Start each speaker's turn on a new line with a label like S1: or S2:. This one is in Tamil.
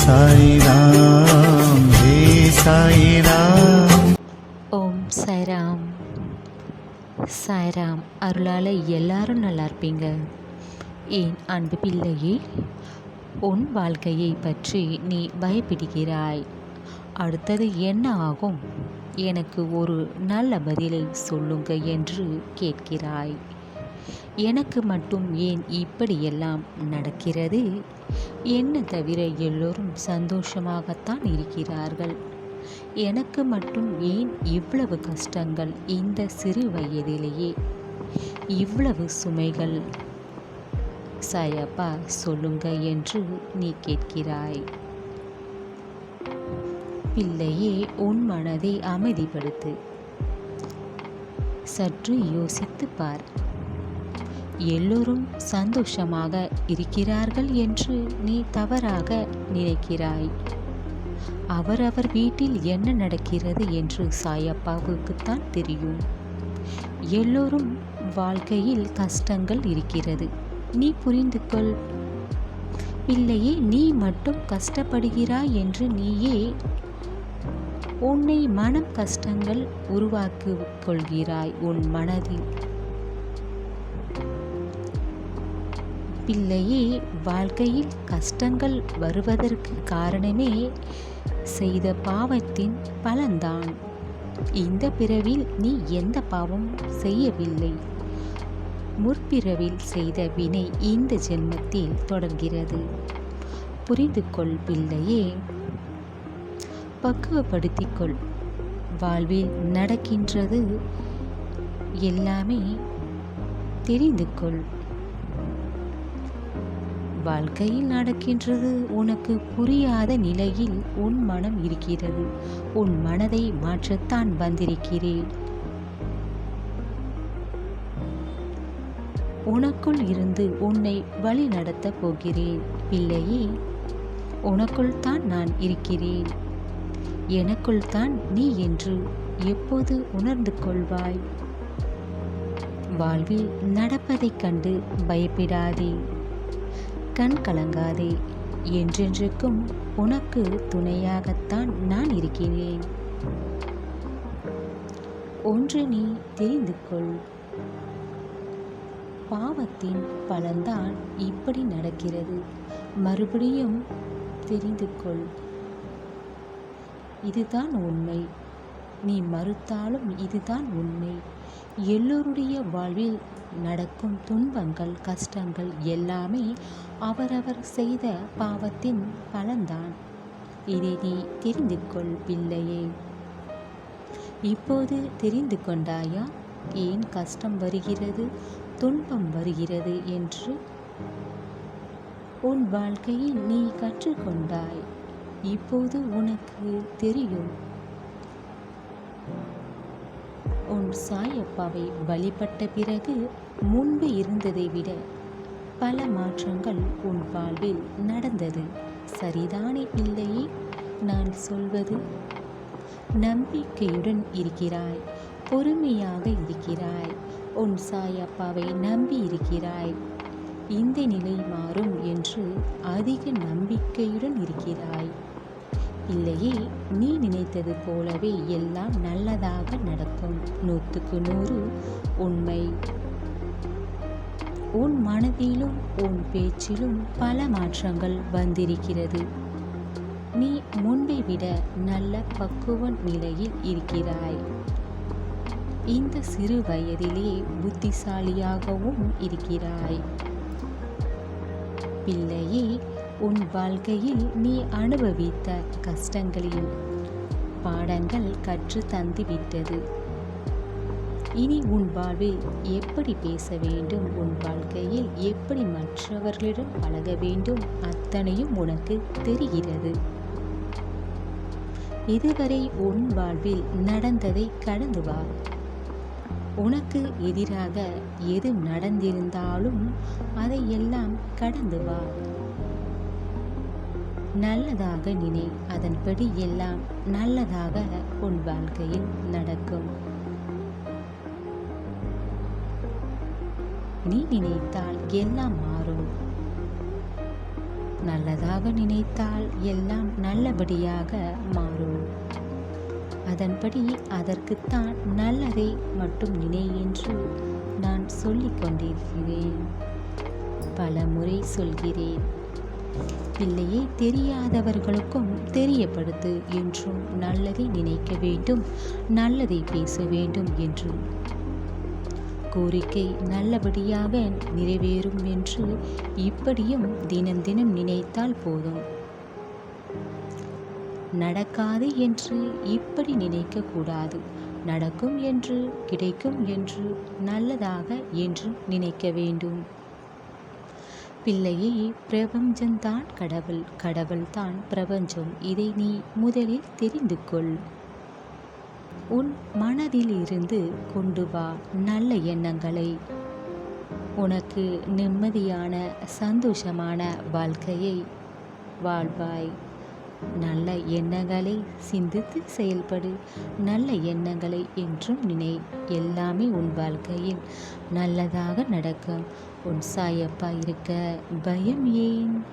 S1: சாய்ராம் ஹே சாய்ராம்.
S2: ஓம் சாய்ராம். சாய்ராம் அருளால் எல்லாரும் நல்லா இருப்பீங்க. என் அன்பு பிள்ளையே, உன் வாழ்க்கையை பற்றி நீ பயப்படுகிறாய். அடுத்தது என்ன ஆகும், எனக்கு ஒரு நல்ல பதிலை சொல்லுங்க என்று கேட்கிறாய். எனக்கு மட்டும் ஏன் இப்படியெல்லாம் நடக்கிறது? என்னை தவிர எல்லோரும் சந்தோஷமாகத்தான் இருக்கிறார்கள். எனக்கு மட்டும் ஏன் இவ்வளவு கஷ்டங்கள்? இந்த சிறு வயதிலேயே இவ்வளவு சுமைகள்? சாயப்பா சொல்லுங்க என்று நீ கேட்கிறாய். பிள்ளையே, உன் மனதை அமைதிப்படுத்து. சற்று யோசித்து பார். எல்லோரும் சந்தோஷமாக இருக்கிறார்கள் என்று நீ தவறாக நினைக்கிறாய். அவரவர் வீட்டில் என்ன நடக்கிறது என்று சாயப்பாவுக்குத்தான் தெரியும். எல்லோரும் வாழ்க்கையில் கஷ்டங்கள் இருக்கிறது, நீ புரிந்து கொள். பிள்ளையே, நீ மட்டும் கஷ்டப்படுகிறாய் என்று நீயே உன்னை மனம் கஷ்டங்கள் உருவாக்கி கொள்கிறாய் உன் மனதில். பிள்ளையே, வாழ்க்கையில் கஷ்டங்கள் வருவதற்கு காரணமே செய்த பாவத்தின் பலன்தான். இந்த பிறவில் நீ எந்த பாவம் செய்யவில்லை. முற்பிறவில் செய்த வினை இந்த ஜென்மத்தில் தொடர்கிறது. புரிந்து கொள் பிள்ளையே, பக்குவப்படுத்திக்கொள். வாழ்வில் நடக்கின்றது எல்லாமே தெரிந்து கொள். வாழ்க்கையில் நடக்கின்றது உனக்கு புரியாத நிலையில் உன் மனம் இருக்கிறது. உன் மனதை மாற்றத்தான் வந்திருக்கிறேன். உனக்குள் இருந்து உன்னை வழி நடத்தப் போகிறேன். பிள்ளையே, உனக்குள் தான் நான் இருக்கிறேன். எனக்குள் தான் நீ என்று எப்போது உணர்ந்து கொள்வாய்? வாழ்வில் நடப்பதைக் கண்டு பயப்படாதே, கண் கலங்காதே. என்றென்றைக்கும் உனக்கு துணையாகத்தான் நான் இருக்கிறேன். ஒன்று நீ தெரிந்து கொள். பாவத்தின் பலன்தான் இப்படி நடக்கிறது. மறுபடியும் தெரிந்து கொள். இதுதான் உண்மை. நீ மறுத்தாலும் இதுதான் உண்மை. எல்லோருடைய வாழ்வில் நடக்கும் துன்பங்கள், கஷ்டங்கள் எல்லாமே அவரவர் செய்த பாவத்தின் பலன்தான். இதை நீ தெரிந்து கொள் பிள்ளையே. இப்போது தெரிந்து கொண்டாயா ஏன் கஷ்டம் வருகிறது, துன்பம் வருகிறது என்று? உன் வாழ்க்கையில் நீ கற்றுக்கொண்டாய். இப்போது உனக்கு தெரியும். உன் சாயப்பாவை வழிபட்ட பிறகு முன்பு இருந்ததை விட பல மாற்றங்கள் உன் வாழ்வில் நடந்தது. சரிதானே பிள்ளையே நான் சொல்வது? நம்பிக்கையுடன் இருக்கிறாய், பொறுமையாக இருக்கிறாய், உன் சாயப்பாவை நம்பி இருக்கிறாய். இந்த நிலை மாறும் என்று அதிக நம்பிக்கையுடன் இருக்கிறாய். பிள்ளையே, நீ நினைத்தது போலவே எல்லாம் நல்லதாக நடக்கும். 100க்கு 100 உண்மை. உன் மனதிலும் உன் பேச்சிலும் பல மாற்றங்கள் வந்திருக்கிறது. நீ முன்பை விட நல்ல பக்குவ நிலையில் இருக்கிறாய். இந்த சிறு வயதிலே புத்திசாலியாகவும் இருக்கிறாய். பிள்ளையே, உன் வாழ்க்கையில் நீ அனுபவித்த கஷ்டங்களின் பாடங்கள் கற்று தந்துவிட்டது. இனி உன் வாழ்வில் எப்படி பேச வேண்டும், உன் வாழ்க்கையில் எப்படி மற்றவர்களிடம் பழக வேண்டும், அத்தனையும் உனக்கு தெரிகிறது. இதுவரை உன் வாழ்வில் நடந்ததை கடந்து வா. உனக்கு எதிராக எது நடந்திருந்தாலும் அதையெல்லாம் கடந்து வா. நல்லதாக நினை, அதன்படி எல்லாம் நல்லதாக உன் வாழ்க்கையில் நடக்கும். நீ நினைத்தால் எல்லாம் மாறும். நல்லதாக நினைத்தால் எல்லாம் நல்லபடியாக மாறும். அதன்படி அதற்குத்தான் நல்லதை மட்டும் நினை என்று நான் சொல்லிக் கொண்டிருக்கிறேன். பல முறை சொல்கிறேன். பிள்ளையை தெரியாதவர்களுக்கும் தெரியப்படுத்து என்றும் நல்லதை நினைக்க வேண்டும், நல்லதை பேச வேண்டும் என்று. கோரிக்கை நல்லபடியாக நிறைவேறும் என்று இப்படியும் தினம் தினம் நினைத்தால் போதும். நடக்காது என்று இப்படி நினைக்க கூடாது. நடக்கும் என்று, கிடைக்கும் என்று, நல்லதாக என்று நினைக்க வேண்டும். பிள்ளையே, பிரபஞ்சம்தான் கடவுள், கடவுள்தான் பிரபஞ்சம். இதை நீ முதலில் தெரிந்து கொள். உன் மனதில் இருந்து கொண்டு வா நல்ல எண்ணங்களை. உனக்கு நிம்மதியான சந்தோஷமான வாழ்க்கையை வாழ்வாய். நல்ல எண்ணங்களை சிந்தித்து செயல்படு. நல்ல எண்ணங்களை என்றும் நினை. எல்லாமே உன் வாழ்க்கையில் நல்லதாக நடக்கும். உன் சாயப்பா இருக்க பயம் ஏன்?